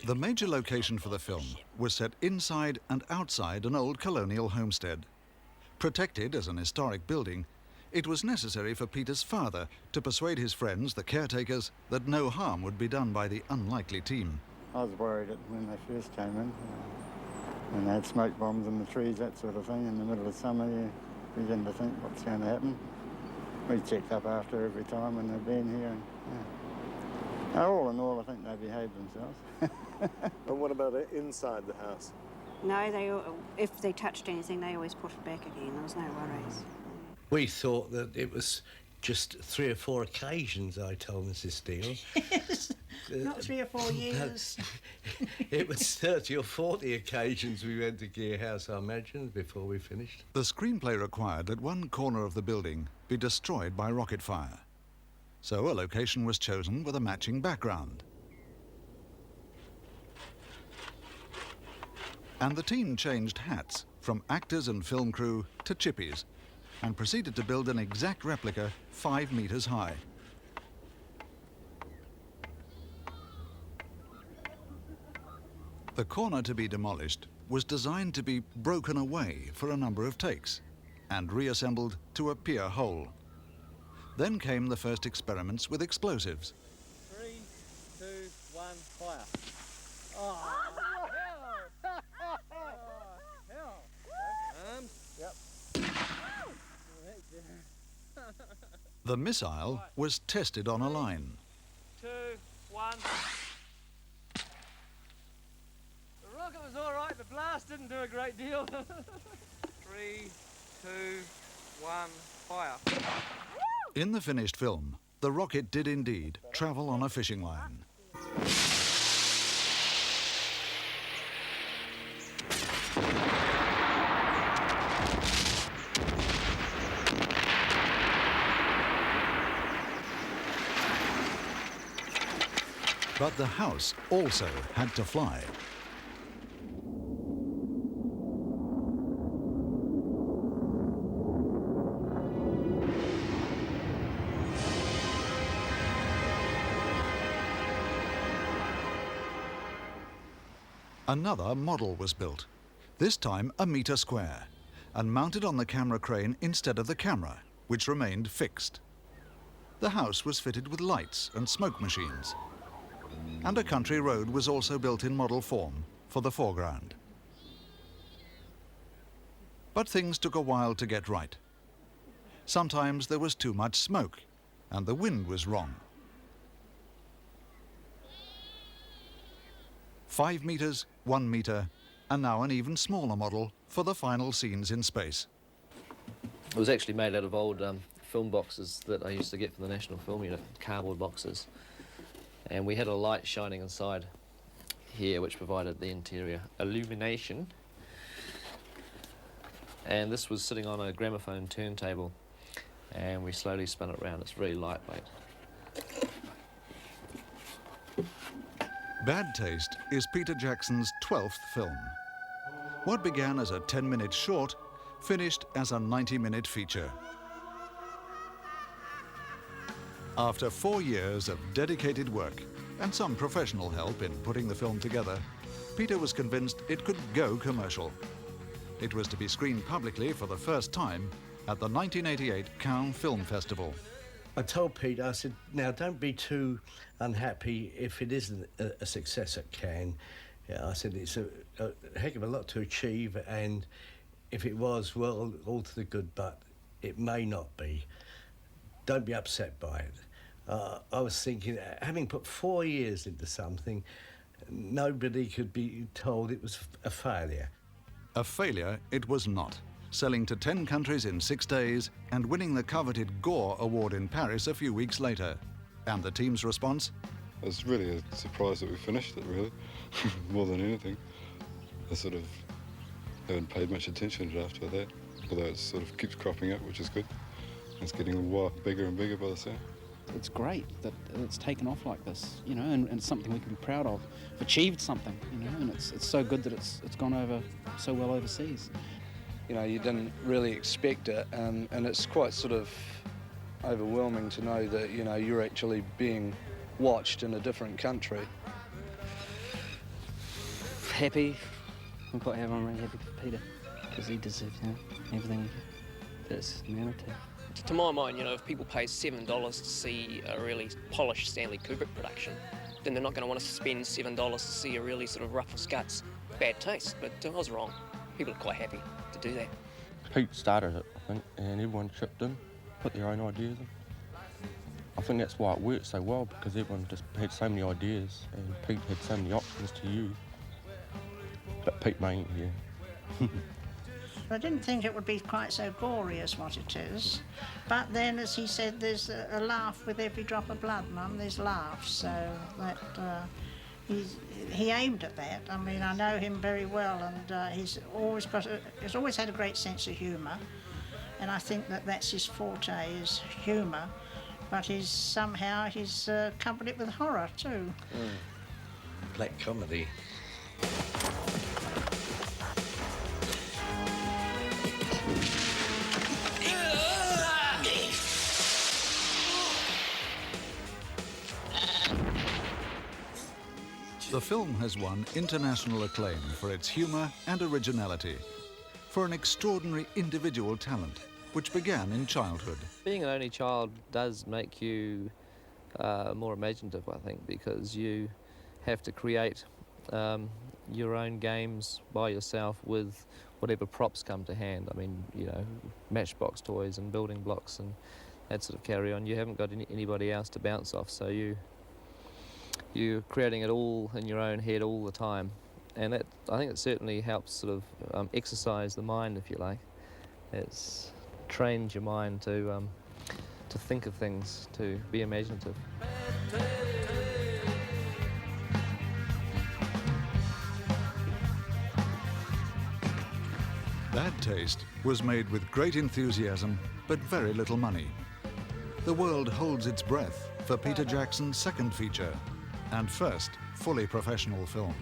The major location for the film was set inside and outside an old colonial homestead. Protected as an historic building, it was necessary for Peter's father to persuade his friends, the caretakers, that no harm would be done by the unlikely team. I was worried when they first came in, and they had smoke bombs in the trees, that sort of thing, in the middle of summer. You begin to think what's going to happen. We checked up after every time when they've been here. And, yeah. Now, all in all, I think they behaved themselves. And what about inside the house? No, if they touched anything, they always put it back again. There was no worries. We thought that it was just 3 or 4 occasions, I told Mrs. Steele. Not 3 or 4 years. It was 30 or 40 occasions we went to Gear House, I imagine, before we finished. The screenplay required that one corner of the building be destroyed by rocket fire. So a location was chosen with a matching background. And the team changed hats from actors and film crew to chippies and proceeded to build an exact replica 5 meters high. The corner to be demolished was designed to be broken away for a number of takes and reassembled to appear whole. Then came the first experiments with explosives. 3, 2, 1, fire. Oh, hell! Hell! Yep. The missile was tested on a line. 2, 1. The rocket was all right. The blast didn't do a great deal. 3, 2, 1, fire. In the finished film, the rocket did indeed travel on a fishing line. But the house also had to fly. Another model was built, this time a metre square, and mounted on the camera crane instead of the camera, which remained fixed. The house was fitted with lights and smoke machines. And a country road was also built in model form for the foreground. But things took a while to get right. Sometimes there was too much smoke, and the wind was wrong. 5 meters, 1 meter, and now an even smaller model for the final scenes in space. It was actually made out of old film boxes that I used to get from the National Film Unit, cardboard boxes. And we had a light shining inside here which provided the interior illumination. And this was sitting on a gramophone turntable, and we slowly spun it around. It's very lightweight. Bad Taste is Peter Jackson's 12th film. What began as a 10-minute short finished as a 90-minute feature. After 4 years of dedicated work and some professional help in putting the film together, Peter was convinced it could go commercial. It was to be screened publicly for the first time at the 1988 Cannes Film Festival. I told Peter, I said, now don't be too unhappy if it isn't a success at Cannes. Yeah, I said, it's a heck of a lot to achieve, and if it was, well, all to the good, but it may not be. Don't be upset by it. I was thinking, having put 4 years into something, nobody could be told it was a failure. A failure it was not, selling to 10 countries in 6 days and winning the coveted Gore Award in Paris a few weeks later. And the team's response? It was really a surprise that we finished it, really, more than anything. I sort of haven't paid much attention to it after that, although it sort of keeps cropping up, which is good. It's getting bigger and bigger by the sound. It's great that it's taken off like this, you know, and it's something we can be proud of. We've achieved something, you know, and it's so good that it's gone over so well overseas. You know, you didn't really expect it, and it's quite sort of overwhelming to know that, you know, you're actually being watched in a different country. happy. I'm really happy for Peter, because he deserves, everything that's humanity. To my mind, if people pay $7 to see a really polished Stanley Kubrick production, then they're not going to want to spend $7 to see a really sort of rough as guts Bad Taste. But I was wrong. People are quite happy to do that. Pete started it, I think, and everyone chipped in, put their own ideas in. I think that's why it worked so well, because everyone just had so many ideas and Pete had so many options to use. But Pete made it here. I didn't think it would be quite so gory as what it is. But then, as he said, there's a laugh with every drop of blood, Mum. There's laughs, so that he aimed at that. I mean, I know him very well, and he's always had a great sense of humour. And I think that's his forte, is humour. But somehow he's covered it with horror too. Black comedy. The film has won international acclaim for its humour and originality, for an extraordinary individual talent, which began in childhood. Being an only child does make you more imaginative, I think, because you have to create your own games by yourself with whatever props come to hand. I mean, matchbox toys and building blocks and that sort of carry on. You haven't got anybody else to bounce off, so you're creating it all in your own head all the time. And that, I think it certainly helps sort of exercise the mind, if you like. It's trains your mind to think of things, to be imaginative. Bad Taste was made with great enthusiasm, but very little money. The world holds its breath for Peter Jackson's second feature and first fully professional film.